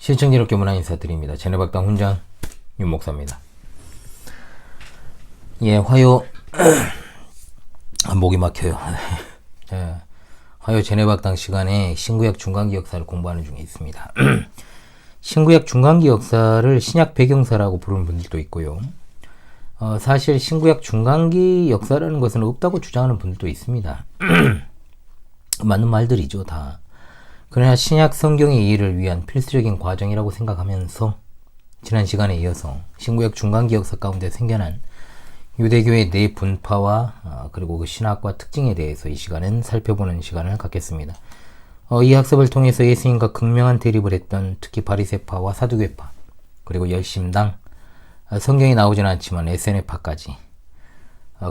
시청자 문화 인사드립니다. 제네박당 훈장 윤목사입니다. 예, 화요 목이 막혀요. 예, 화요 제네박당 시간에 신구약 중간기 역사를 공부하는 중에 있습니다. 신구약 중간기 역사를 신약 배경사라고 부르는 분들도 있고요. 사실 신구약 중간기 역사라는 것은 없다고 주장하는 분들도 있습니다. 맞는 말들이죠, 다. 그러나 신약 성경의 이해를 위한 필수적인 과정이라고 생각하면서 지난 시간에 이어서 신구약 중간기 역사 가운데 생겨난 유대교의 네 분파와 그리고 그 신학과 특징에 대해서 이 시간은 살펴보는 시간을 갖겠습니다. 이 학습을 통해서 예수님과 극명한 대립을 했던 특히 바리새파와 사두개파, 그리고 열심당, 성경에 나오지는 않지만 에세네파까지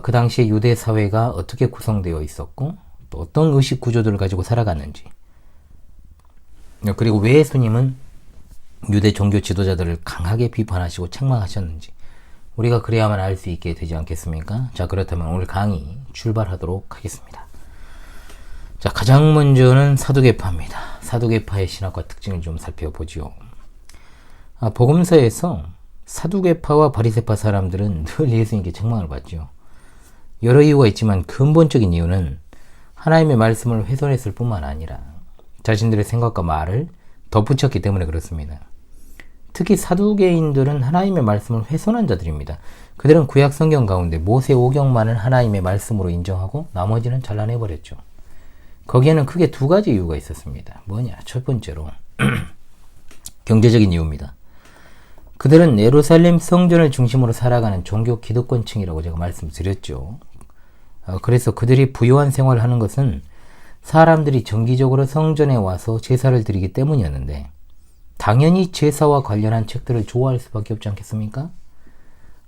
그 당시에 유대 사회가 어떻게 구성되어 있었고 또 어떤 의식 구조들을 가지고 살아갔는지, 그리고 왜 예수님은 유대 종교 지도자들을 강하게 비판하시고 책망하셨는지 우리가 그래야만 알 수 있게 되지 않겠습니까? 자, 그렇다면 오늘 강의 출발하도록 하겠습니다. 자, 가장 먼저는 사두개파입니다. 사두개파의 신학과 특징을 좀 살펴보죠. 복음서에서 사두개파와 바리새파 사람들은 늘 예수님께 책망을 받죠. 여러 이유가 있지만 근본적인 이유는 하나님의 말씀을 훼손했을 뿐만 아니라 자신들의 생각과 말을 덧붙였기 때문에 그렇습니다. 특히 사두개인들은 하나님의 말씀을 훼손한 자들입니다. 그들은 구약 성경 가운데 모세 오경만을 하나님의 말씀으로 인정하고 나머지는 잘라내버렸죠. 거기에는 크게 두 가지 이유가 있었습니다. 뭐냐? 첫 번째로 경제적인 이유입니다. 그들은 예루살렘 성전을 중심으로 살아가는 종교 기득권층이라고 제가 말씀드렸죠. 그래서 그들이 부유한 생활을 하는 것은 사람들이 정기적으로 성전에 와서 제사를 드리기 때문이었는데 당연히 제사와 관련한 책들을 좋아할 수밖에 없지 않겠습니까?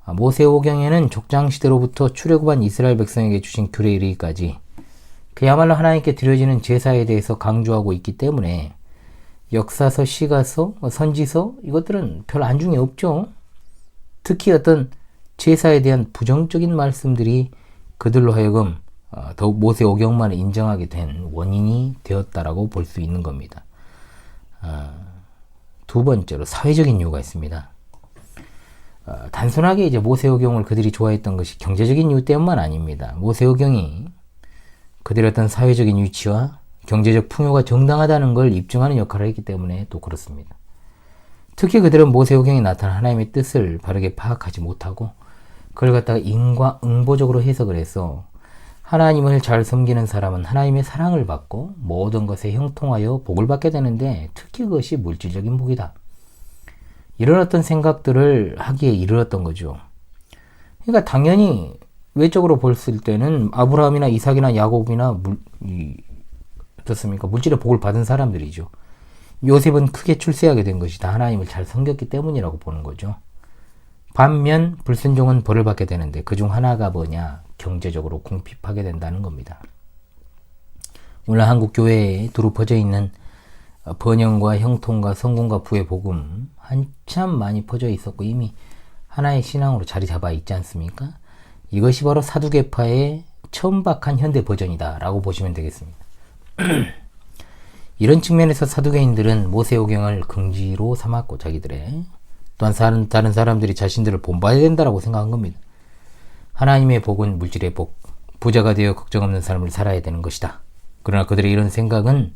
모세오경에는 족장시대로부터 출애굽한 이스라엘 백성에게 주신 규례에 이르기까지 그야말로 하나님께 드려지는 제사에 대해서 강조하고 있기 때문에 역사서, 시가서, 선지서 이것들은 별 안중에 없죠. 특히 어떤 제사에 대한 부정적인 말씀들이 그들로 하여금 더욱 모세 오경만을 인정하게 된 원인이 되었다라고 볼 수 있는 겁니다. 두 번째로 사회적인 이유가 있습니다. 단순하게 이제 모세 오경을 그들이 좋아했던 것이 경제적인 이유 때문만 아닙니다. 모세 오경이 그들의 어떤 사회적인 위치와 경제적 풍요가 정당하다는 걸 입증하는 역할을 했기 때문에 또 그렇습니다. 특히 그들은 모세 오경에 나타난 하나님의 뜻을 바르게 파악하지 못하고 그걸 갖다가 인과응보적으로 해석을 해서 하나님을 잘 섬기는 사람은 하나님의 사랑을 받고 모든 것에 형통하여 복을 받게 되는데 특히 그것이 물질적인 복이다. 이런 어떤 생각들을 하기에 이르렀던 거죠. 그러니까 당연히 외적으로 봤을 때는 아브라함이나 이삭이나 야곱이나 어떻습니까? 물질의 복을 받은 사람들이죠. 요셉은 크게 출세하게 된 것이 다 하나님을 잘 섬겼기 때문이라고 보는 거죠. 반면 불순종은 벌을 받게 되는데 그중 하나가 뭐냐? 경제적으로 궁핍하게 된다는 겁니다. 오늘 한국 교회에 두루 퍼져 있는 번영과 형통과 성공과 부의 복음 한참 많이 퍼져 있었고 이미 하나의 신앙으로 자리 잡아 있지 않습니까? 이것이 바로 사두개파의 천박한 현대 버전이다 라고 보시면 되겠습니다. 이런 측면에서 사두개인들은 모세오경을 긍지로 삼았고 자기들의 또한 다른 사람들이 자신들을 본받아야 된다고 생각한 겁니다. 하나님의 복은 물질의 복, 부자가 되어 걱정 없는 삶을 살아야 되는 것이다. 그러나 그들의 이런 생각은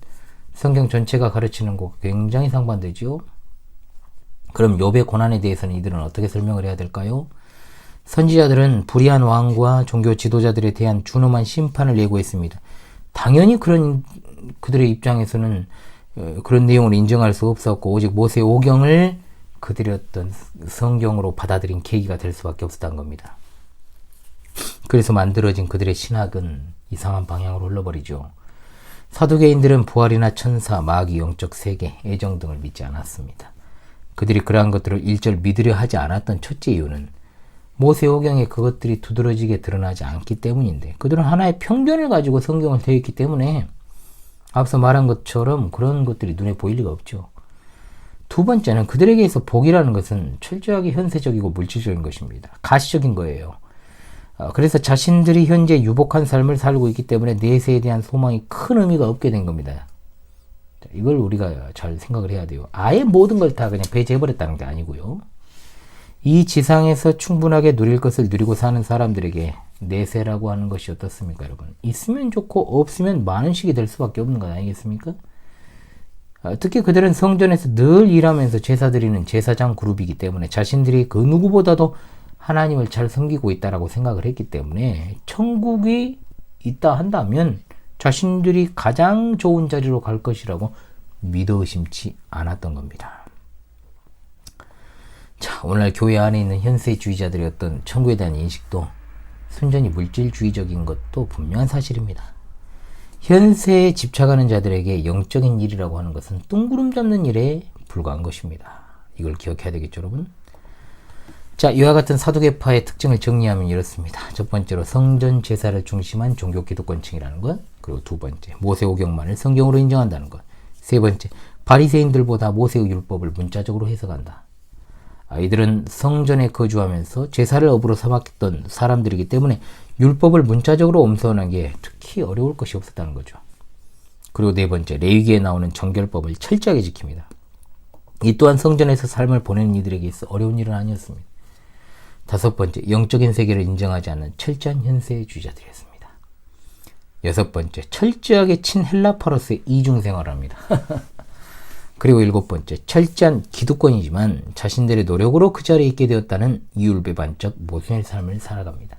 성경 전체가 가르치는 것과 굉장히 상반되죠. 그럼 욥의 고난에 대해서는 이들은 어떻게 설명을 해야 될까요? 선지자들은 불의한 왕과 종교 지도자들에 대한 준엄한 심판을 예고했습니다. 당연히 그들의 입장에서는 그런 내용을 인정할 수 없었고 오직 모세 오경을 그들의 어떤 성경으로 받아들인 계기가 될 수밖에 없었던 겁니다. 그래서 만들어진 그들의 신학은 이상한 방향으로 흘러버리죠. 사두개인들은 부활이나 천사, 마귀, 영적 세계, 애정 등을 믿지 않았습니다. 그들이 그러한 것들을 일절 믿으려 하지 않았던 첫째 이유는 모세오경에 그것들이 두드러지게 드러나지 않기 때문인데 그들은 하나의 편견을 가지고 성경을 대했기 때문에 앞서 말한 것처럼 그런 것들이 눈에 보일 리가 없죠. 두 번째는 그들에게 있어 복이라는 것은 철저하게 현세적이고 물질적인 것입니다. 가시적인 거예요. 그래서 자신들이 현재 유복한 삶을 살고 있기 때문에 내세에 대한 소망이 큰 의미가 없게 된 겁니다. 이걸 우리가 잘 생각을 해야 돼요. 아예 모든 걸 다 그냥 배제해버렸다는 게 아니고요. 이 지상에서 충분하게 누릴 것을 누리고 사는 사람들에게 내세라고 하는 것이 어떻습니까, 여러분? 있으면 좋고 없으면 많은 식이 될 수밖에 없는 거 아니겠습니까? 특히 그들은 성전에서 늘 일하면서 제사 드리는 제사장 그룹이기 때문에 자신들이 그 누구보다도 하나님을 잘 섬기고 있다라고 생각을 했기 때문에 천국이 있다 한다면 자신들이 가장 좋은 자리로 갈 것이라고 믿어 의심치 않았던 겁니다. 자, 오늘날 교회 안에 있는 현세주의자들의 어떤 천국에 대한 인식도 순전히 물질주의적인 것도 분명한 사실입니다. 현세에 집착하는 자들에게 영적인 일이라고 하는 것은 뜬구름 잡는 일에 불과한 것입니다. 이걸 기억해야 되겠죠, 여러분? 자, 이와 같은 사두개파의 특징을 정리하면 이렇습니다. 첫 번째로 성전 제사를 중심한 종교 기득권층이라는 것. 그리고 두 번째, 모세오경만을 성경으로 인정한다는 것. 세 번째, 바리새인들보다 모세의 율법을 문자적으로 해석한다. 이들은 성전에 거주하면서 제사를 업으로 삼았던 사람들이기 때문에 율법을 문자적으로 엄선한 게 특히 어려울 것이 없었다는 거죠. 그리고 네 번째, 레위기에 나오는 정결법을 철저하게 지킵니다. 이 또한 성전에서 삶을 보내는 이들에게 있어 어려운 일은 아니었습니다. 다섯 번째, 영적인 세계를 인정하지 않는 철저한 현세주의자들이었습니다. 여섯 번째, 철저하게 친헬라파로스의 이중생활합니다. 그리고 일곱 번째, 철저한 기득권이지만 자신들의 노력으로 그 자리에 있게 되었다는 이율배반적 모순의 삶을 살아갑니다.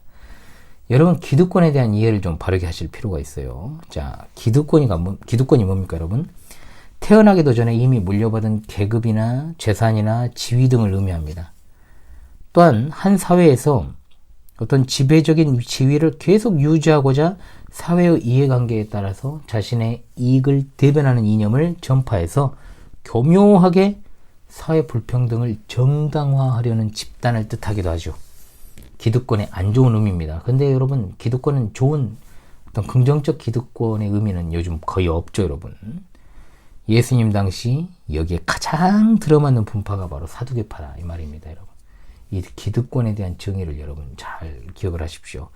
여러분, 기득권에 대한 이해를 좀 바르게 하실 필요가 있어요. 자, 기득권이 뭡니까, 여러분? 태어나기도 전에 이미 물려받은 계급이나 재산이나 지위 등을 의미합니다. 또한 한 사회에서 어떤 지배적인 지위를 계속 유지하고자 사회의 이해관계에 따라서 자신의 이익을 대변하는 이념을 전파해서 교묘하게 사회 불평등을 정당화하려는 집단을 뜻하기도 하죠. 기득권의 안 좋은 의미입니다. 근데 여러분, 기득권은 좋은 어떤 긍정적 기득권의 의미는 요즘 거의 없죠, 여러분. 예수님 당시 여기에 가장 들어맞는 분파가 바로 사두개파다 이 말입니다, 여러분. 이 기득권에 대한 정의를 여러분 잘 기억을 하십시오.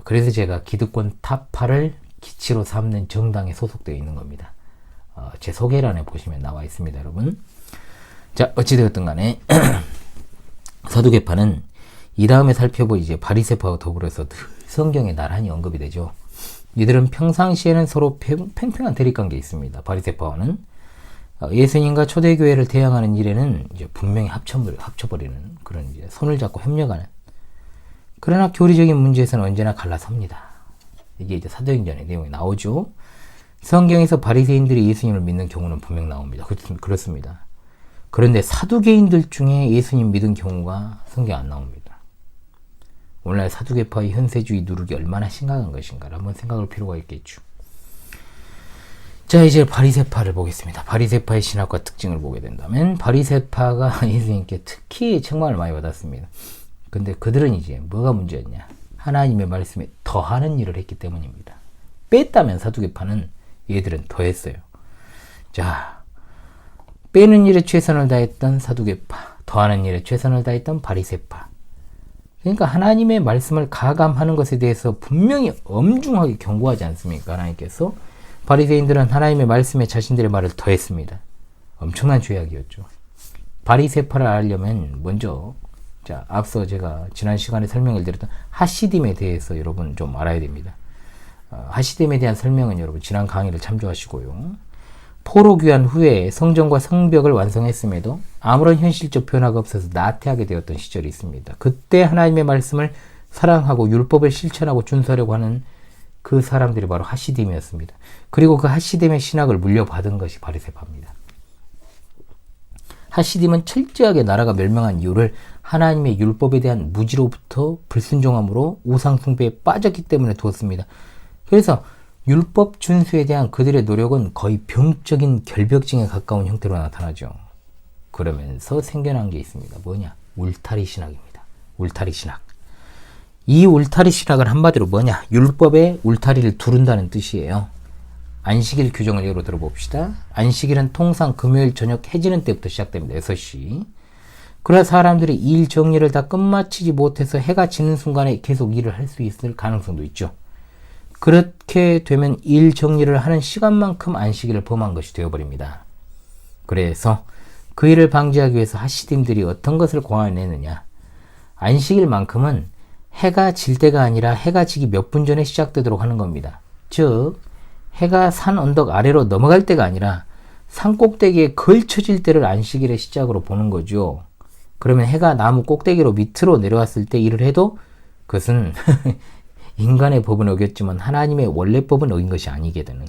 그래서 제가 기득권 타파를 기치로 삼는 정당에 소속되어 있는 겁니다. 제 소개란에 보시면 나와 있습니다, 여러분. 자, 어찌되었든 간에 사두개파는 이 다음에 살펴볼 이제 바리새파와 더불어서 늘 성경에 나란히 언급이 되죠. 이들은 평상시에는 서로 팽팽한 대립관계에 있습니다. 바리새파와는 예수님과 초대교회를 대항하는 일에는 이제 분명히 합쳐버리는 그런 이제 손을 잡고 협력하는. 그러나 교리적인 문제에서는 언제나 갈라섭니다. 이게 이제 사도행전의 내용이 나오죠. 성경에서 바리새인들이 예수님을 믿는 경우는 분명 나옵니다. 그렇습니다. 그런데 사두개인들 중에 예수님 믿은 경우가 성경 안 나옵니다. 오늘날 사두개파의 현세주의 누룩이 얼마나 심각한 것인가를 한번 생각할 필요가 있겠죠. 자, 이제 바리새파를 보겠습니다. 바리새파의 신학과 특징을 보게 된다면 바리새파가 예수님께 특히 책망을 많이 받았습니다. 근데 그들은 이제 뭐가 문제였냐? 하나님의 말씀에 더하는 일을 했기 때문입니다. 뺐다면 사두개파는 얘들은 더했어요. 자, 빼는 일에 최선을 다했던 사두개파, 더하는 일에 최선을 다했던 바리새파. 그러니까 하나님의 말씀을 가감하는 것에 대해서 분명히 엄중하게 경고하지 않습니까? 하나님께서. 바리새인들은 하나님의 말씀에 자신들의 말을 더했습니다. 엄청난 죄악이었죠. 바리새파를 알려면 먼저, 자, 앞서 제가 지난 시간에 설명을 드렸던 하시딤에 대해서 여러분 좀 알아야 됩니다. 하시딤에 대한 설명은 여러분 지난 강의를 참조하시고요. 포로 귀환 후에 성전과 성벽을 완성했음에도 아무런 현실적 변화가 없어서 나태하게 되었던 시절이 있습니다. 그때 하나님의 말씀을 사랑하고 율법을 실천하고 준수하려고 하는 그 사람들이 바로 하시딤이었습니다. 그리고 그 하시딤의 신학을 물려받은 것이 바리새파입니다. 하시딤은 철저하게 나라가 멸망한 이유를 하나님의 율법에 대한 무지로부터 불순종함으로 우상 숭배에 빠졌기 때문에 두었습니다. 그래서 율법 준수에 대한 그들의 노력은 거의 병적인 결벽증에 가까운 형태로 나타나죠. 그러면서 생겨난 게 있습니다. 뭐냐? 울타리 신학입니다. 울타리 신학. 이 울타리 신학은 한마디로 뭐냐? 율법에 울타리를 두른다는 뜻이에요. 안식일 규정을 예로 들어봅시다. 안식일은 통상 금요일 저녁 해지는 때부터 시작됩니다. 6시. 그러나 사람들이 일 정리를 다 끝마치지 못해서 해가 지는 순간에 계속 일을 할 수 있을 가능성도 있죠. 그렇게 되면 일 정리를 하는 시간만큼 안식일을 범한 것이 되어버립니다. 그래서 그 일을 방지하기 위해서 하시딤들이 어떤 것을 고안해내느냐. 안식일만큼은 해가 질 때가 아니라 해가 지기 몇 분 전에 시작되도록 하는 겁니다. 즉 해가 산 언덕 아래로 넘어갈 때가 아니라 산 꼭대기에 걸쳐질 때를 안식일의 시작으로 보는 거죠. 그러면 해가 나무 꼭대기로 밑으로 내려왔을 때 일을 해도 그것은 인간의 법은 어겼지만 하나님의 원래 법은 어긴 것이 아니게 되는,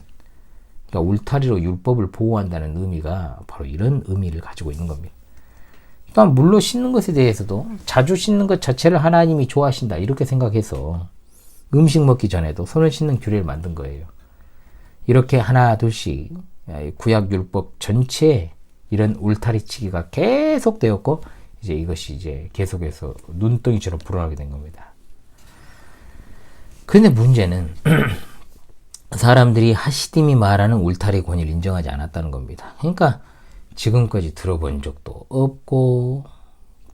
그러니까 울타리로 율법을 보호한다는 의미가 바로 이런 의미를 가지고 있는 겁니다. 또한 물로 씻는 것에 대해서도 자주 씻는 것 자체를 하나님이 좋아하신다 이렇게 생각해서 음식 먹기 전에도 손을 씻는 규례를 만든 거예요. 이렇게 하나 둘씩 구약 율법 전체에 이런 울타리 치기가 계속 되었고 이제 이것이 이제 계속해서 눈덩이처럼 불어나게 된 겁니다. 그런데 문제는 사람들이 하시딤이 말하는 울타리 권위를 인정하지 않았다는 겁니다. 그러니까 지금까지 들어본 적도 없고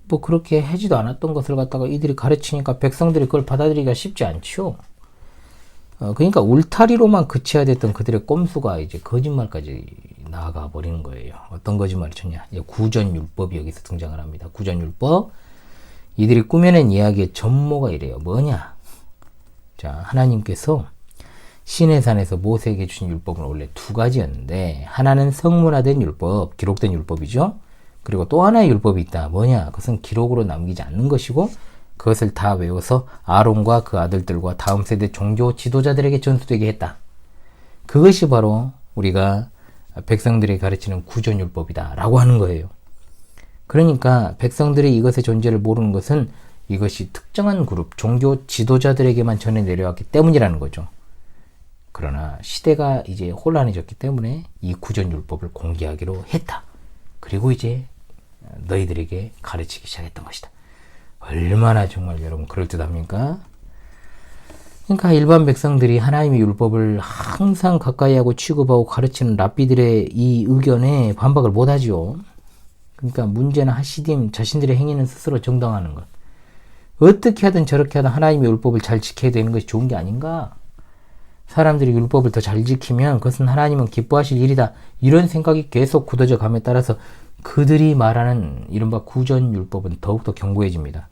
뭐 그렇게 하지도 않았던 것을 갖다가 이들이 가르치니까 백성들이 그걸 받아들이기가 쉽지 않죠. 그러니까 울타리로만 그쳐야 됐던 그들의 꼼수가 이제 거짓말까지 나아가 버리는 거예요. 어떤 거짓말이 쳤냐? 구전율법이 여기서 등장을 합니다. 구전율법. 이들이 꾸며낸 이야기의 전모가 이래요. 뭐냐? 자, 하나님께서 시내산에서 모세에게 주신 율법은 원래 두 가지였는데 하나는 성문화된 율법, 기록된 율법이죠. 그리고 또 하나의 율법이 있다. 뭐냐? 그것은 기록으로 남기지 않는 것이고 그것을 다 외워서 아론과 그 아들들과 다음 세대 종교 지도자들에게 전수되게 했다. 그것이 바로 우리가 백성들이 가르치는 구전율법이다 라고 하는 거예요. 그러니까 백성들이 이것의 존재를 모르는 것은 이것이 특정한 그룹, 종교 지도자들에게만 전해 내려왔기 때문이라는 거죠. 그러나 시대가 이제 혼란해졌기 때문에 이 구전율법을 공개하기로 했다. 그리고 이제 너희들에게 가르치기 시작했던 것이다. 얼마나 정말 여러분 그럴듯합니까? 그러니까 일반 백성들이 하나님의 율법을 항상 가까이 하고 취급하고 가르치는 랍비들의 이 의견에 반박을 못하죠. 그러니까 문제는 하시딤 자신들의 행위는 스스로 정당화하는 것. 어떻게 하든 저렇게 하든 하나님의 율법을 잘 지켜야 되는 것이 좋은 게 아닌가? 사람들이 율법을 더 잘 지키면 그것은 하나님은 기뻐하실 일이다. 이런 생각이 계속 굳어져 감에 따라서 그들이 말하는 이른바 구전율법은 더욱더 견고해집니다.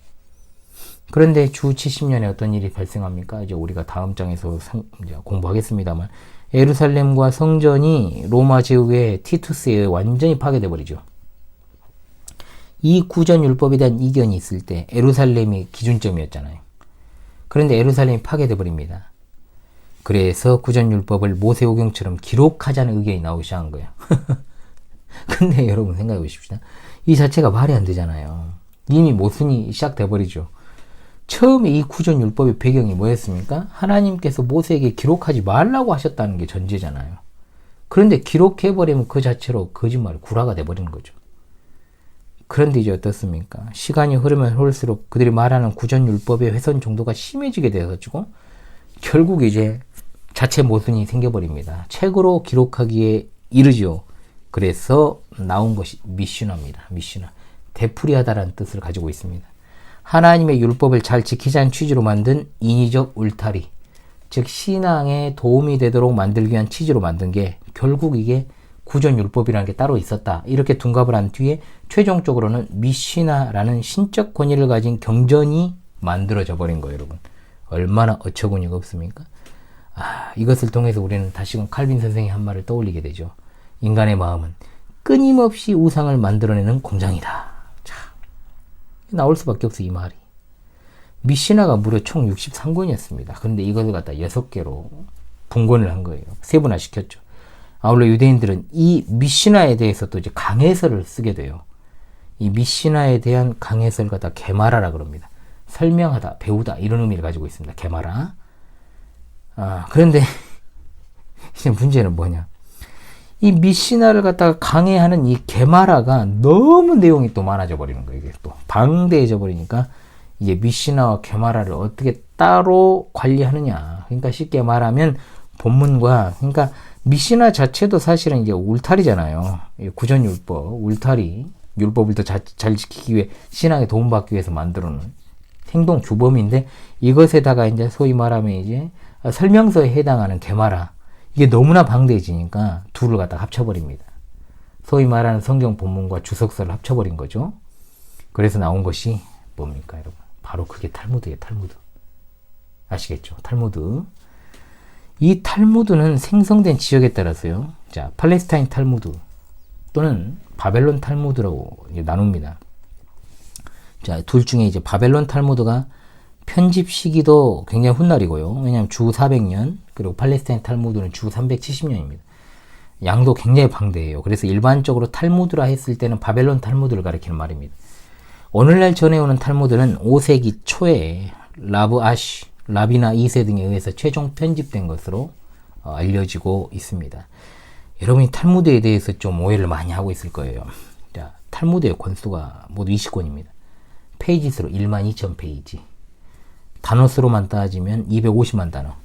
그런데 주 70년에 어떤 일이 발생합니까? 이제 우리가 다음 장에서 이제 공부하겠습니다만 예루살렘과 성전이 로마 제국의 티투스에 의해 완전히 파괴돼 버리죠. 이 구전율법에 대한 이견이 있을 때 예루살렘이 기준점이었잖아요. 그런데 예루살렘이 파괴돼 버립니다. 그래서 구전율법을 모세오경처럼 기록하자는 의견이 나오기 시작한 거예요. 근데 여러분 생각해 보십시다. 이 자체가 말이 안 되잖아요. 이미 모순이 시작돼 버리죠. 처음에 이 구전율법의 배경이 뭐였습니까? 하나님께서 모세에게 기록하지 말라고 하셨다는 게 전제잖아요. 그런데 기록해버리면 그 자체로 거짓말, 구라가 돼버리는 거죠. 그런데 이제 어떻습니까? 시간이 흐르면 흐를수록 그들이 말하는 구전율법의 훼손 정도가 심해지게 되어가지고 결국 이제 자체 모순이 생겨버립니다. 책으로 기록하기에 이르죠. 그래서 나온 것이 미슈나입니다. 미슈나. 되풀이하다라는 뜻을 가지고 있습니다. 하나님의 율법을 잘 지키자는 취지로 만든 인위적 울타리, 즉 신앙에 도움이 되도록 만들기 위한 취지로 만든 게 결국 이게 구전율법이라는 게 따로 있었다. 이렇게 둔갑을 한 뒤에 최종적으로는 미시나라는 신적 권위를 가진 경전이 만들어져 버린 거예요, 여러분. 얼마나 어처구니가 없습니까? 이것을 통해서 우리는 다시금 칼빈 선생의 한 말을 떠올리게 되죠. 인간의 마음은 끊임없이 우상을 만들어내는 공장이다. 자, 나올 수밖에 없어, 이 말이. 미시나가 무려 총 63권이었습니다. 그런데 이것을 갖다 6개로 분권을 한 거예요. 세분화시켰죠. 아울러 유대인들은 이 미시나에 대해서 또 이제 강해설을 쓰게 돼요. 이 미시나에 대한 강해설을 갖다 게마라라 그럽니다. 설명하다, 배우다 이런 의미를 가지고 있습니다. 게마라. 그런데 이제 문제는 뭐냐? 이 미시나를 갖다가 강해하는 이 게마라가 너무 내용이 또 많아져 버리는 거예요. 이게 또 방대해져 버리니까 이제 미시나와 게마라를 어떻게 따로 관리하느냐. 그러니까 쉽게 말하면 본문과 그러니까 미시나 자체도 사실은 이제 울타리잖아요. 구전율법, 울타리, 율법을 더 잘 지키기 위해 신앙에 도움받기 위해서 만들어놓은 행동 규범인데 이것에다가 이제 소위 말하면 이제 설명서에 해당하는 게마라, 이게 너무나 방대해지니까 둘을 갖다가 합쳐버립니다. 소위 말하는 성경 본문과 주석서를 합쳐버린 거죠. 그래서 나온 것이 뭡니까, 여러분? 바로 그게 탈무드예요, 탈무드. 아시겠죠? 탈무드. 이 탈무드는 생성된 지역에 따라서요. 자, 팔레스타인 탈무드 또는 바벨론 탈무드라고 나눕니다. 자, 둘 중에 이제 바벨론 탈무드가 편집 시기도 굉장히 훗날이고요. 왜냐하면 주 400년, 그리고 팔레스타인 탈무드는 주 370년입니다. 양도 굉장히 방대해요. 그래서 일반적으로 탈무드라 했을 때는 바벨론 탈무드를 가리키는 말입니다. 오늘날 전해오는 탈무드는 5세기 초에 라비나 2세 등에 의해서 최종 편집된 것으로 알려지고 있습니다. 여러분이 탈무드에 대해서 좀 오해를 많이 하고 있을 거예요. 자, 탈무드의 권수가 모두 20권입니다. 페이지 수로 12,000페이지. 단어 수로만 따지면 250만 단어.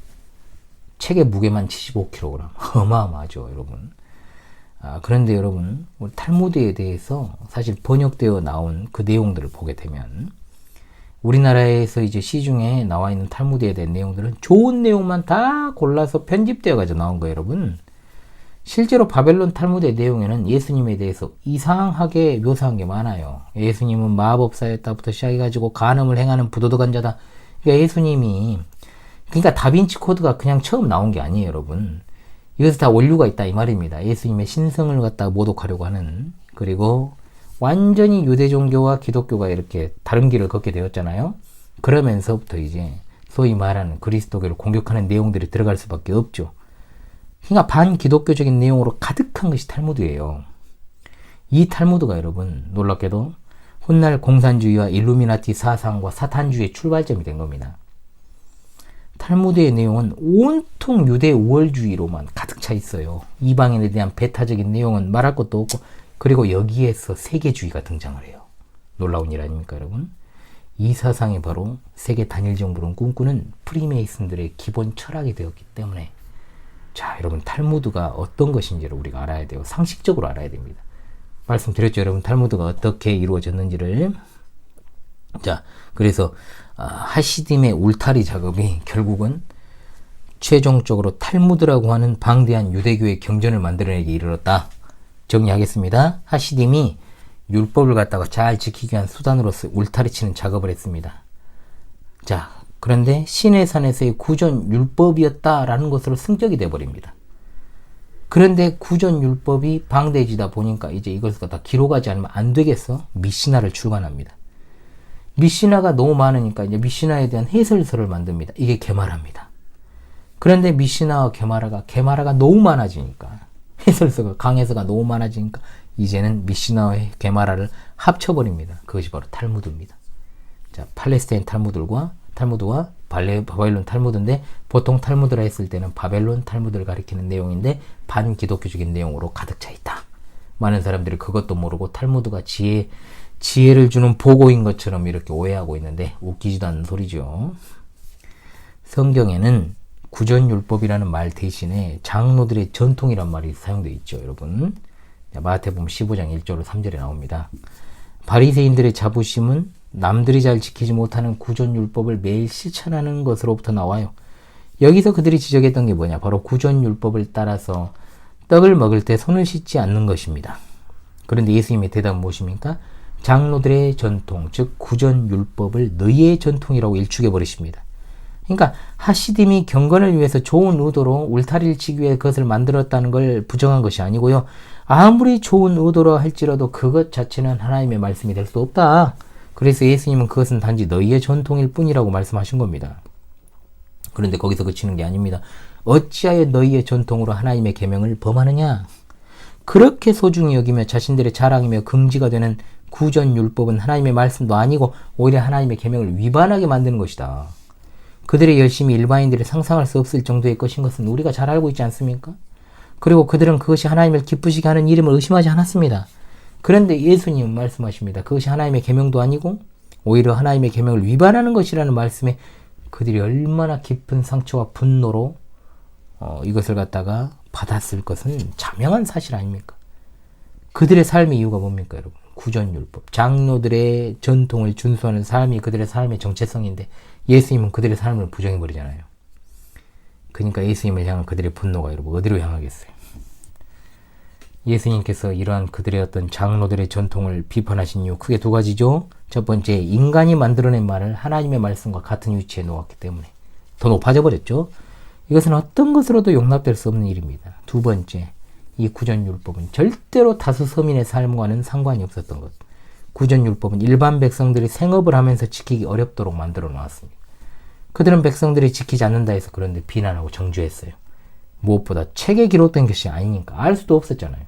책의 무게만 75kg. 어마어마하죠, 여러분. 그런데 여러분, 우리 탈무드에 대해서 사실 번역되어 나온 그 내용들을 보게 되면 우리나라에서 이제 시중에 나와 있는 탈무드에 대한 내용들은 좋은 내용만 다 골라서 편집되어 가지고 나온 거예요, 여러분. 실제로 바벨론 탈무드의 내용에는 예수님에 대해서 이상하게 묘사한 게 많아요. 예수님은 마법사였다부터 시작해가지고 간음을 행하는 부도덕한 자다. 그러니까 예수님이, 그러니까 다빈치 코드가 그냥 처음 나온 게 아니에요, 여러분. 이것은 다 원류가 있다 이 말입니다. 예수님의 신성을 갖다가 모독하려고 하는, 그리고 완전히 유대 종교와 기독교가 이렇게 다른 길을 걷게 되었잖아요. 그러면서부터 이제 소위 말하는 그리스도교를 공격하는 내용들이 들어갈 수밖에 없죠. 그러니까 반기독교적인 내용으로 가득한 것이 탈무드예요. 이 탈무드가 여러분 놀랍게도 훗날 공산주의와 일루미나티 사상과 사탄주의의 출발점이 된 겁니다. 탈무드의 내용은 온통 유대 우월주의로만 가득 차 있어요. 이방인에 대한 배타적인 내용은 말할 것도 없고, 그리고 여기에서 세계주의가 등장을 해요. 놀라운 일 아닙니까, 여러분? 이 사상이 바로 세계 단일 정부를 꿈꾸는 프리메이슨들의 기본 철학이 되었기 때문에, 자, 여러분, 탈무드가 어떤 것인지를 우리가 알아야 돼요. 상식적으로 알아야 됩니다. 말씀드렸죠, 여러분. 탈무드가 어떻게 이루어졌는지를. 자, 그래서 하시딤의 울타리 작업이 결국은 최종적으로 탈무드라고 하는 방대한 유대교의 경전을 만들어내기 이르렀다. 정리하겠습니다. 하시딤이 율법을 갖다가 잘 지키기 위한 수단으로서 울타리 치는 작업을 했습니다. 자, 그런데 시내산에서의 구전 율법이었다라는 것으로 승격이 돼버립니다. 그런데 구전 율법이 방대해지다 보니까 이제 이것을 갖다 기록하지 않으면 안 되겠어? 미시나를 출간합니다. 미시나가 너무 많으니까 이제 미시나에 대한 해설서를 만듭니다. 이게 게마라입니다. 그런데 미시나와 게마라가 너무 많아지니까, 해설서가, 강해서가 너무 많아지니까 이제는 미시나와 게마라를 합쳐버립니다. 그것이 바로 탈무드입니다. 자, 팔레스타인 탈무드와 바벨론 탈무드인데, 보통 탈무드라 했을 때는 바벨론 탈무드를 가리키는 내용인데 반기독교적인 내용으로 가득 차 있다. 많은 사람들이 그것도 모르고 탈무드가 지혜를 주는 보고인 것처럼 이렇게 오해하고 있는데 웃기지도 않는 소리죠. 성경에는 구전율법이라는 말 대신에 장로들의 전통이란 말이 사용되어 있죠, 여러분. 마태복음 15장 1절로 3절에 나옵니다. 바리새인들의 자부심은 남들이 잘 지키지 못하는 구전율법을 매일 실천하는 것으로부터 나와요. 여기서 그들이 지적했던 게 뭐냐? 바로 구전율법을 따라서 떡을 먹을 때 손을 씻지 않는 것입니다. 그런데 예수님의 대답은 무엇입니까? 장로들의 전통, 즉 구전율법을 너희의 전통이라고 일축해 버리십니다. 그러니까 하시딤이 경건을 위해서 좋은 의도로 울타리를 치기 위해 그것을 만들었다는 걸 부정한 것이 아니고요. 아무리 좋은 의도로 할지라도 그것 자체는 하나님의 말씀이 될 수 없다. 그래서 예수님은 그것은 단지 너희의 전통일 뿐이라고 말씀하신 겁니다. 그런데 거기서 그치는 게 아닙니다. 어찌하여 너희의 전통으로 하나님의 계명을 범하느냐? 그렇게 소중히 여기며 자신들의 자랑이며 금지가 되는 구전율법은 하나님의 말씀도 아니고 오히려 하나님의 계명을 위반하게 만드는 것이다. 그들의 열심이 일반인들이 상상할 수 없을 정도의 것인 것은 우리가 잘 알고 있지 않습니까? 그리고 그들은 그것이 하나님을 기쁘시게 하는 일임을 의심하지 않았습니다. 그런데 예수님은 말씀하십니다. 그것이 하나님의 계명도 아니고 오히려 하나님의 계명을 위반하는 것이라는 말씀에 그들이 얼마나 깊은 상처와 분노로 이것을 갖다가 받았을 것은 자명한 사실 아닙니까? 그들의 삶의 이유가 뭡니까, 여러분? 구전율법, 장로들의 전통을 준수하는 삶이 그들의 삶의 정체성인데 예수님은 그들의 삶을 부정해버리잖아요. 그러니까 예수님을 향한 그들의 분노가 여러분 어디로 향하겠어요? 예수님께서 이러한 그들의 어떤 장로들의 전통을 비판하신 이유 크게 두 가지죠. 첫 번째, 인간이 만들어낸 말을 하나님의 말씀과 같은 위치에 놓았기 때문에 더 높아져 버렸죠. 이것은 어떤 것으로도 용납될 수 없는 일입니다. 두 번째, 이 구전율법은 절대로 다수 서민의 삶과는 상관이 없었던 것. 구전율법은 일반 백성들이 생업을 하면서 지키기 어렵도록 만들어 놓았습니다. 그들은 백성들이 지키지 않는다 해서 그런데 비난하고 정죄했어요. 무엇보다 책에 기록된 것이 아니니까 알 수도 없었잖아요.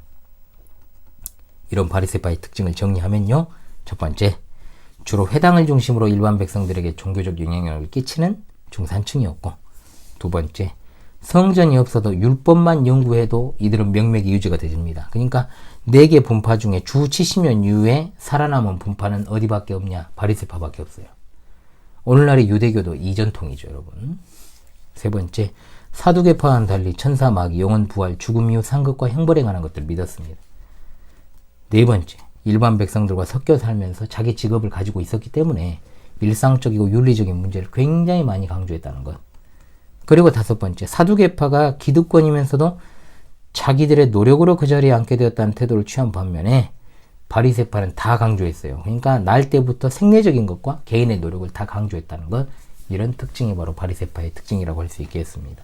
이런 바리새파의 특징을 정리하면요. 첫 번째, 주로 회당을 중심으로 일반 백성들에게 종교적 영향력을 끼치는 중산층이었고, 두 번째, 성전이 없어도 율법만 연구해도 이들은 명맥이 유지가 됩니다. 그러니까 4개 분파 중에 주 70년 이후에 살아남은 분파는 어디밖에 없냐? 바리새파밖에 없어요. 오늘날의 유대교도 이 전통이죠, 여러분. 세 번째, 사두개파와는 달리 천사, 마귀, 영혼, 부활, 죽음 이후 상급과 형벌에 관한 것들을 믿었습니다. 네 번째, 일반 백성들과 섞여 살면서 자기 직업을 가지고 있었기 때문에 일상적이고 윤리적인 문제를 굉장히 많이 강조했다는 것. 그리고 다섯 번째, 사두개파가 기득권이면서도 자기들의 노력으로 그 자리에 앉게 되었다는 태도를 취한 반면에 바리새파는 다 강조했어요. 그러니까 날 때부터 생내적인 것과 개인의 노력을 다 강조했다는 것. 이런 특징이 바로 바리새파의 특징이라고 할 수 있겠습니다.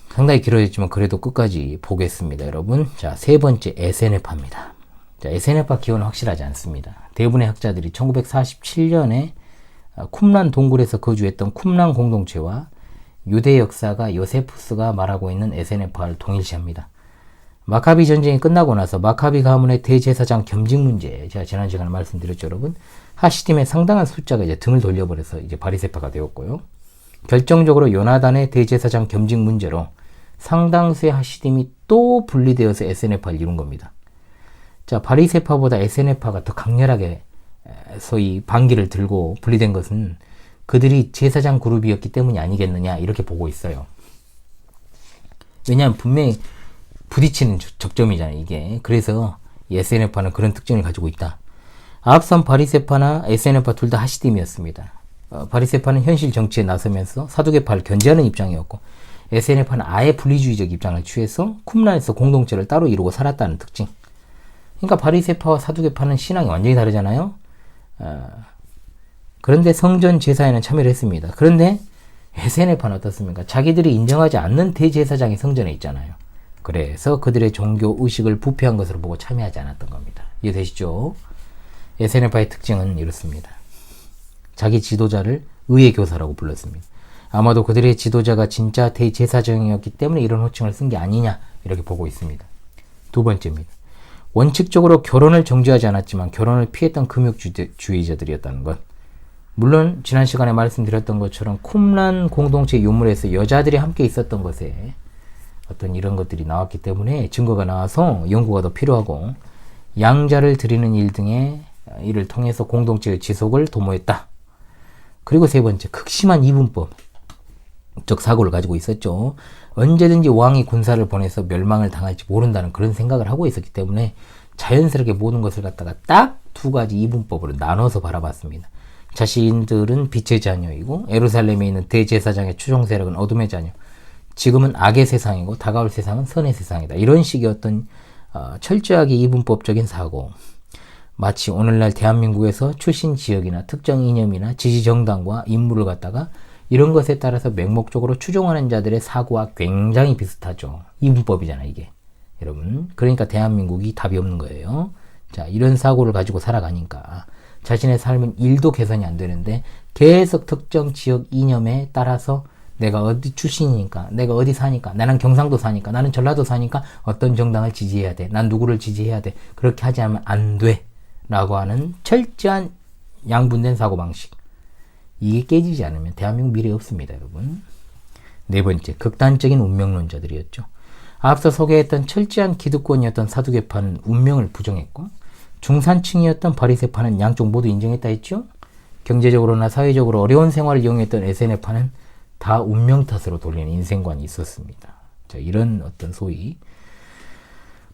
상당히 길어졌지만 그래도 끝까지 보겠습니다, 여러분. 자, 세 번째, 에세네파입니다. 자, 에세네파 기원은 확실하지 않습니다. 대부분의 학자들이 1947년에 쿰란 동굴에서 거주했던 쿰란 공동체와 유대 역사가 요세푸스가 말하고 있는 에세네파를 동일시합니다. 마카비 전쟁이 끝나고 나서 마카비 가문의 대제사장 겸직 문제, 제가 지난 시간에 말씀드렸죠, 여러분. 하시딤의 상당한 숫자가 이제 등을 돌려버려서 이제 바리새파가 되었고요. 결정적으로 요나단의 대제사장 겸직 문제로 상당수의 하시딤이 또 분리되어서 에세네파를 이룬 겁니다. 자, 바리새파보다 에세네파가 더 강렬하게 소위 반기를 들고 분리된 것은 그들이 제사장 그룹이었기 때문이 아니겠느냐 이렇게 보고 있어요. 왜냐하면 분명히 부딪히는 접점이잖아요, 이게. 그래서 에세네파는 그런 특징을 가지고 있다. 앞선 바리새파나 에세네파 둘 다 하시딤이었습니다. 바리새파는 현실 정치에 나서면서 사두개파를 견제하는 입장이었고, 에세네파는 아예 분리주의적 입장을 취해서 쿰란에서 공동체를 따로 이루고 살았다는 특징. 그러니까 바리새파와 사두개파는 신앙이 완전히 다르잖아요. 그런데 성전 제사에는 참여를 했습니다. 그런데 에세네파는 어떻습니까? 자기들이 인정하지 않는 대제사장이 성전에 있잖아요. 그래서 그들의 종교 의식을 부패한 것으로 보고 참여하지 않았던 겁니다. 이해되시죠? 에세네파의 특징은 이렇습니다. 자기 지도자를 의의 교사라고 불렀습니다. 아마도 그들의 지도자가 진짜 대제사장이었기 때문에 이런 호칭을 쓴 게 아니냐 이렇게 보고 있습니다. 두 번째입니다. 원칙적으로 결혼을 정죄하지 않았지만 결혼을 피했던 금욕주의자들이었다는 것. 물론 지난 시간에 말씀드렸던 것처럼 쿰란 공동체 유물에서 여자들이 함께 있었던 것에 어떤 이런 것들이 나왔기 때문에 증거가 나와서 연구가 더 필요하고 양자를 드리는 일 등의 일을 통해서 공동체의 지속을 도모했다. 그리고 세 번째, 극심한 이분법적 사고를 가지고 있었죠. 언제든지 왕이 군사를 보내서 멸망을 당할지 모른다는 그런 생각을 하고 있었기 때문에 자연스럽게 모든 것을 갖다가 딱 두 가지 이분법으로 나눠서 바라봤습니다. 자신들은 빛의 자녀이고 예루살렘에 있는 대제사장의 추종 세력은 어둠의 자녀, 지금은 악의 세상이고 다가올 세상은 선의 세상이다. 이런 식의 어떤 철저하게 이분법적인 사고. 마치 오늘날 대한민국에서 출신 지역이나 특정 이념이나 지지 정당과 인물을 갖다가 이런 것에 따라서 맹목적으로 추종하는 자들의 사고와 굉장히 비슷하죠. 이분법이잖아, 이게. 여러분. 그러니까 대한민국이 답이 없는 거예요. 자, 이런 사고를 가지고 살아가니까 자신의 삶은 1도 개선이 안 되는데 계속 특정 지역 이념에 따라서 내가 어디 출신이니까, 내가 어디 사니까, 나는 경상도 사니까, 나는 전라도 사니까 어떤 정당을 지지해야 돼. 난 누구를 지지해야 돼. 그렇게 하지 않으면 안 돼. 라고 하는 철저한 양분된 사고방식. 이게 깨지지 않으면 대한민국 미래 없습니다, 여러분. 네 번째, 극단적인 운명론자들이었죠. 앞서 소개했던 철저한 기득권이었던 사두개파는 운명을 부정했고, 중산층이었던 바리새파는 양쪽 모두 인정했다 했죠. 경제적으로나 사회적으로 어려운 생활을 이용했던 에세네파는 다 운명 탓으로 돌리는 인생관이 있었습니다. 자, 이런 어떤 소위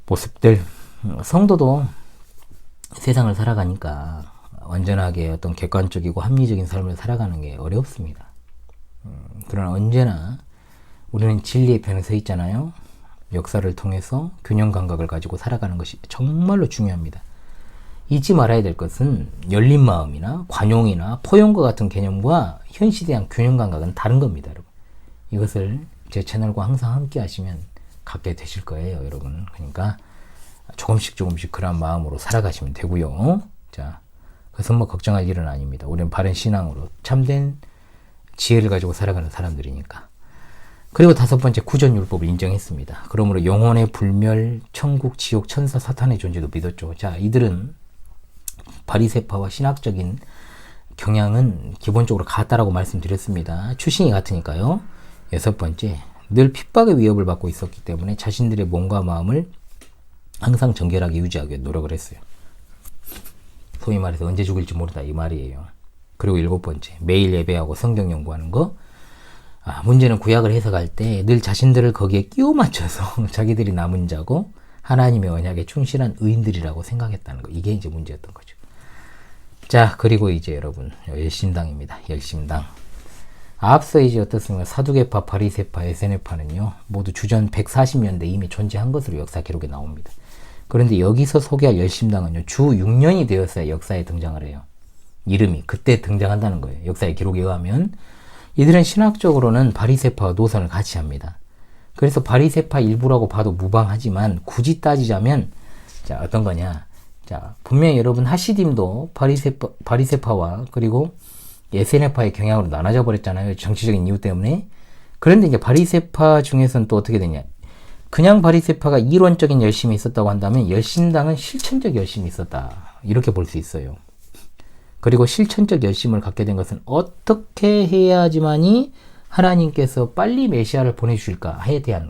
모습들, 성도도 세상을 살아가니까 완전하게 어떤 객관적이고 합리적인 삶을 살아가는 게 어렵습니다. 그러나 언제나 우리는 진리의 편에 서 있잖아요. 역사를 통해서 균형 감각을 가지고 살아가는 것이 정말로 중요합니다. 잊지 말아야 될 것은 열린 마음이나 관용이나 포용과 같은 개념과 현 시대의 균형 감각은 다른 겁니다, 여러분. 이것을 제 채널과 항상 함께 하시면 갖게 되실 거예요, 여러분. 그러니까 조금씩 그런 마음으로 살아가시면 되고요. 자, 그것은 뭐 걱정할 일은 아닙니다. 우리는 바른 신앙으로 참된 지혜를 가지고 살아가는 사람들이니까. 그리고 5번째, 구전율법을 인정했습니다. 그러므로 영혼의 불멸, 천국, 지옥, 천사, 사탄의 존재도 믿었죠. 자, 이들은 바리새파와 신학적인 경향은 기본적으로 같다라고 말씀드렸습니다. 출신이 같으니까요. 6번째, 늘 핍박의 위협을 받고 있었기 때문에 자신들의 몸과 마음을 항상 정결하게 유지하기 위해 노력을 했어요. 소위 말해서 언제 죽을지 모른다 이 말이에요. 그리고 7번째, 매일 예배하고 성경 연구하는 거. 문제는 구약을 해석할 때 늘 자신들을 거기에 끼워 맞춰서 자기들이 남은 자고 하나님의 언약에 충실한 의인들이라고 생각했다는 거. 이게 이제 문제였던 거죠. 자, 그리고 이제 여러분, 열심당입니다. 열심당. 앞서 이제 어떻습니까? 사두개파, 바리새파, 에세네파는요, 모두 주전 140년대 이미 존재한 것으로 역사 기록에 나옵니다. 그런데 여기서 소개할 열심당은요, 주 6년이 되었어야 역사에 등장을 해요. 이름이 그때 등장한다는 거예요. 역사의 기록에 의하면. 이들은 신학적으로는 바리새파와 노선을 같이 합니다. 그래서 바리새파 일부라고 봐도 무방하지만 굳이 따지자면, 자, 어떤 거냐? 자, 분명히 여러분 하시딤도 바리새파와 그리고 에세네파의 경향으로 나눠져 버렸잖아요. 정치적인 이유 때문에. 그런데 이제 바리새파 중에서는 또 어떻게 되냐? 그냥 바리새파가 이론적인 열심이 있었다고 한다면 열심당은 실천적 열심이 있었다. 이렇게 볼 수 있어요. 그리고 실천적 열심을 갖게 된 것은 어떻게 해야지만이 하나님께서 빨리 메시아를 보내주실까에 대한,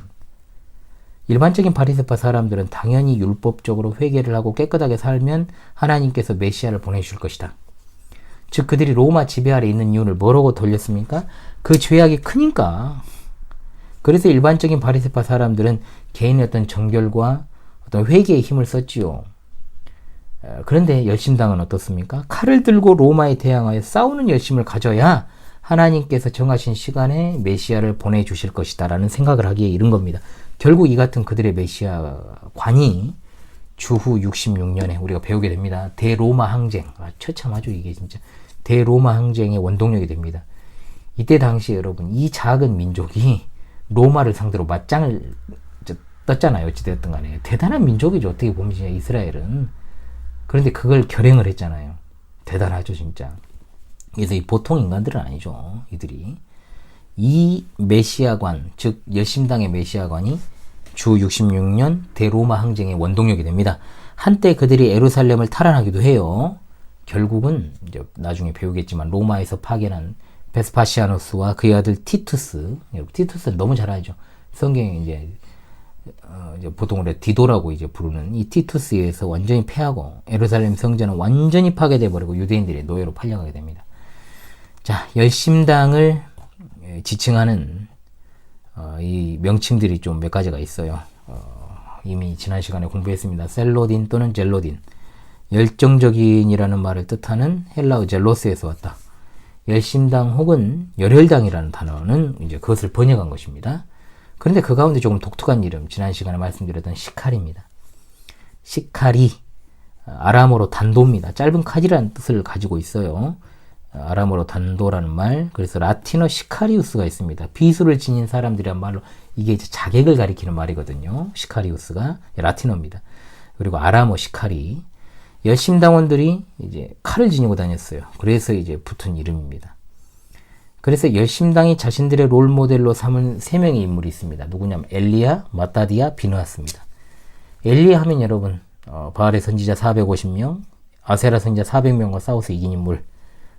일반적인 바리새파 사람들은 당연히 율법적으로 회개를 하고 깨끗하게 살면 하나님께서 메시아를 보내주실 것이다. 즉 그들이 로마 지배 아래 있는 이유를 뭐라고 돌렸습니까? 그 죄악이 크니까. 그래서 일반적인 바리새파 사람들은 개인의 어떤 정결과 어떤 회개의 힘을 썼지요. 그런데 열심당은 어떻습니까? 칼을 들고 로마에 대항하여 싸우는 열심을 가져야 하나님께서 정하신 시간에 메시아를 보내주실 것이다 라는 생각을 하기에 이른 겁니다. 결국 이 같은 그들의 메시아관이 주후 66년에 우리가 배우게 됩니다. 대로마 항쟁. 처참하죠 이게 진짜. 대로마 항쟁의 원동력이 됩니다. 이때 당시에 여러분 이 작은 민족이 로마를 상대로 맞짱을 떴잖아요. 어찌되었든 간에. 대단한 민족이죠. 어떻게 보면 진짜 이스라엘은. 그런데 그걸 결행을 했잖아요. 대단하죠 진짜. 그래서 이 보통 인간들은 아니죠. 이들이. 이 메시아관, 즉 열심당의 메시아관이 주 66년 대로마 항쟁의 원동력이 됩니다. 한때 그들이 예루살렘을 탈환하기도 해요. 결국은 이제 나중에 배우겠지만 로마에서 파견한 베스파시아누스와 그의 아들 티투스, 티투스를 너무 잘 알죠. 성경에 이제 보통 우리가 디도라고 이제 부르는 이 티투스에 의해서 완전히 패하고 예루살렘 성전은 완전히 파괴돼 버리고 유대인들의 노예로 팔려가게 됩니다. 자, 열심당을 지칭하는 이 명칭들이 좀 몇 가지가 있어요. 이미 지난 시간에 공부했습니다. 셀로딘 또는 젤로딘. 열정적인이라는 말을 뜻하는 헬라어 젤로스에서 왔다. 열심당 혹은 열혈당이라는 단어는 이제 그것을 번역한 것입니다. 그런데 그 가운데 조금 독특한 이름, 지난 시간에 말씀드렸던 시칼입니다. 시칼이 아람어로 단도입니다. 짧은 칼이라는 뜻을 가지고 있어요. 아람어로 단도라는 말, 그래서 라틴어 시카리우스가 있습니다. 비수를 지닌 사람들이란 말로 이게 이제 자객을 가리키는 말이거든요. 시카리우스가 라틴어입니다. 그리고 아람어 시카리. 열심당원들이 이제 칼을 지니고 다녔어요. 그래서 이제 붙은 이름입니다. 그래서 열심당이 자신들의 롤 모델로 삼은 3명의 인물이 있습니다. 누구냐면 엘리야, 마따디아, 비느하스입니다. 엘리야 하면 여러분 바알의 선지자 450명, 아세라 선지자 400명과 싸워서 이긴 인물.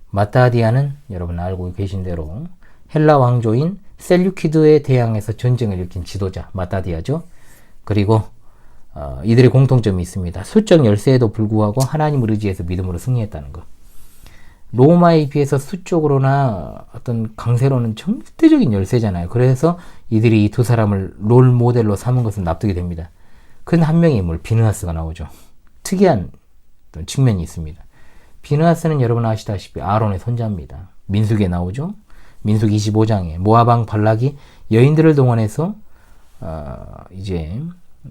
마따디아는 여러분 알고 계신 대로 헬라 왕조인 셀류키드에 대항해서 전쟁을 일으킨 지도자 마따디아죠. 그리고 이들의 공통점이 있습니다. 수적 열세에도 불구하고 하나님을 의지해서 믿음으로 승리했다는 것. 로마에 비해서 수적으로나 어떤 강세로는 절대적인 열세잖아요. 그래서 이들이 이 두 사람을 롤 모델로 삼은 것은 납득이 됩니다. 큰 한 명의 인물 비느하스가 나오죠. 특이한 어떤 측면이 있습니다. 비느하스는 여러분 아시다시피 아론의 손자입니다. 민수기에 나오죠. 민수기 25장에 모압 왕 발락이 여인들을 동원해서 이제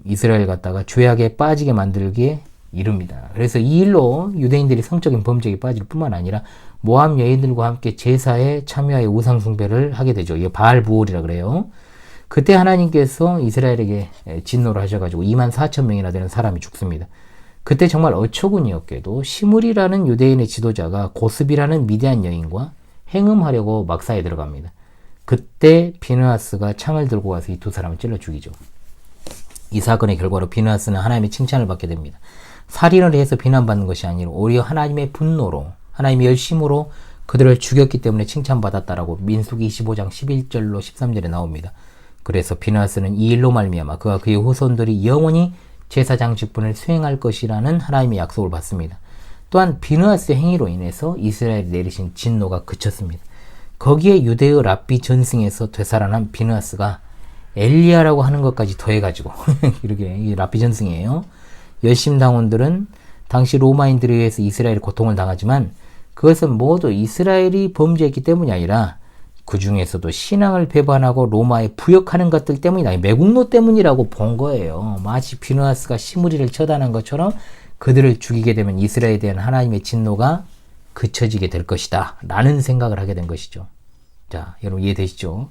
이스라엘 갖다가 죄악에 빠지게 만들기에 이릅니다. 그래서 이 일로 유대인들이 성적인 범죄에 빠질 뿐만 아니라 모함 여인들과 함께 제사에 참여하여 우상 숭배를 하게 되죠. 이게 바알 부올이라 그래요. 그때 하나님께서 이스라엘에게 진노를 하셔가지고 24,000명이나 되는 사람이 죽습니다. 그때 정말 어처구니없게도 시므리라는 유대인의 지도자가 고스비라는 미디안 여인과 행음하려고 막사에 들어갑니다. 그때 비느하스가 창을 들고 와서 이 두 사람을 찔러 죽이죠. 이 사건의 결과로 비느하스는 하나님의 칭찬을 받게 됩니다. 살인을 해서 비난받는 것이 아니라 오히려 하나님의 분노로, 하나님의 열심으로 그들을 죽였기 때문에 칭찬받았다라고 민수기 25장 11절로 13절에 나옵니다. 그래서 비느하스는 이 일로 말미암아 그와 그의 후손들이 영원히 제사장 직분을 수행할 것이라는 하나님의 약속을 받습니다. 또한 비느하스의 행위로 인해서 이스라엘이 내리신 진노가 그쳤습니다. 거기에 유대의 랍비 전승에서 되살아난 비느하스가 엘리야라고 하는 것까지 더해가지고 이렇게 이 랍비 전승이에요. 열심당원들은 당시 로마인들에 의해서 이스라엘이 고통을 당하지만 그것은 모두 이스라엘이 범죄했기 때문이 아니라 그 중에서도 신앙을 배반하고 로마에 부역하는 것들 때문이다. 매국노 때문이라고 본 거예요. 마치 비느하스가 시므리를 처단한 것처럼 그들을 죽이게 되면 이스라엘에 대한 하나님의 진노가 그쳐지게 될 것이다 라는 생각을 하게 된 것이죠. 자, 여러분 이해되시죠?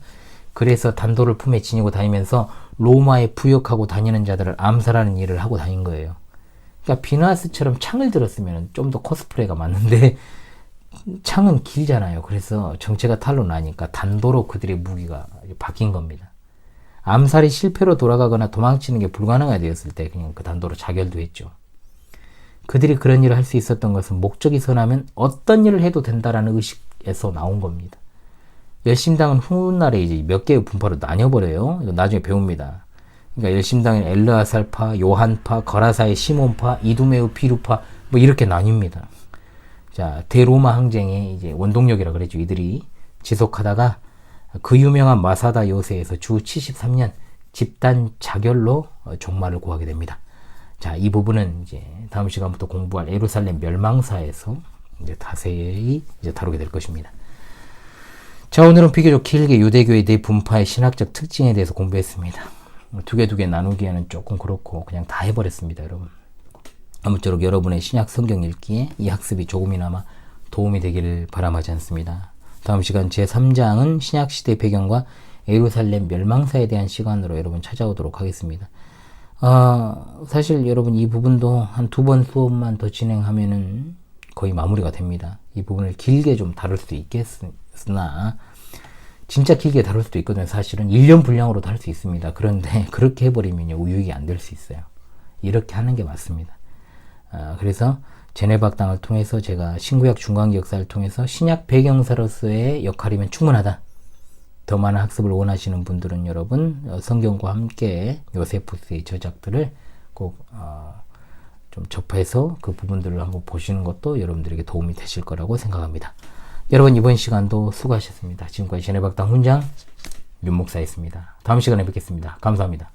그래서 단도를 품에 지니고 다니면서 로마에 부역하고 다니는 자들을 암살하는 일을 하고 다닌 거예요. 그러니까 비느하스처럼 창을 들었으면 좀 더 코스프레가 맞는데 창은 길잖아요. 그래서 정체가 탄로 나니까 단도로 그들의 무기가 바뀐 겁니다. 암살이 실패로 돌아가거나 도망치는 게 불가능하게 되었을 때 그냥 그 단도로 자결도 했죠. 그들이 그런 일을 할 수 있었던 것은 목적이 선하면 어떤 일을 해도 된다라는 의식에서 나온 겁니다. 열심당은 훗날에 이제 몇 개의 분파로 나뉘어버려요. 이거 나중에 배웁니다. 그러니까 열심당은 엘르아살파, 요한파, 거라사의 시몬파, 이두메의 비루파 뭐 이렇게 나뉩니다. 자, 대로마 항쟁의 이제 원동력이라 그랬죠. 이들이 지속하다가 그 유명한 마사다 요새에서 주 73년 집단 자결로 종말을 구하게 됩니다. 자, 이 부분은 이제 다음 시간부터 공부할 예루살렘 멸망사에서 이제 자세히 이제 다루게 될 것입니다. 자, 오늘은 비교적 길게 유대교의 네 분파의 신학적 특징에 대해서 공부했습니다. 두 개 나누기에는 조금 그렇고 그냥 다 해버렸습니다, 여러분. 아무쪼록 여러분의 신약 성경 읽기에 이 학습이 조금이나마 도움이 되기를 바람하지 않습니다. 다음 시간 제3장은 신약시대 배경과 예루살렘 멸망사에 대한 시간으로 여러분 찾아오도록 하겠습니다. 사실 여러분 이 부분도 한 2번 수업만 더 진행하면은 거의 마무리가 됩니다. 이 부분을 길게 좀 다룰 수도 있겠으나 진짜 길게 다룰 수도 있거든요. 사실은 1년 분량으로도 할 수 있습니다. 그런데 그렇게 해버리면요 유익이 안 될 수 있어요. 이렇게 하는 게 맞습니다. 그래서 제네박당을 통해서 제가 신구약 중간기 역사를 통해서 신약 배경사로서의 역할이면 충분하다. 더 많은 학습을 원하시는 분들은 여러분 성경과 함께 요세푸스의 저작들을 꼭 좀 접해서 그 부분들을 한번 보시는 것도 여러분들에게 도움이 되실 거라고 생각합니다. 여러분 이번 시간도 수고하셨습니다. 지금까지 제네박당 훈장 윤목사였습니다. 다음 시간에 뵙겠습니다. 감사합니다.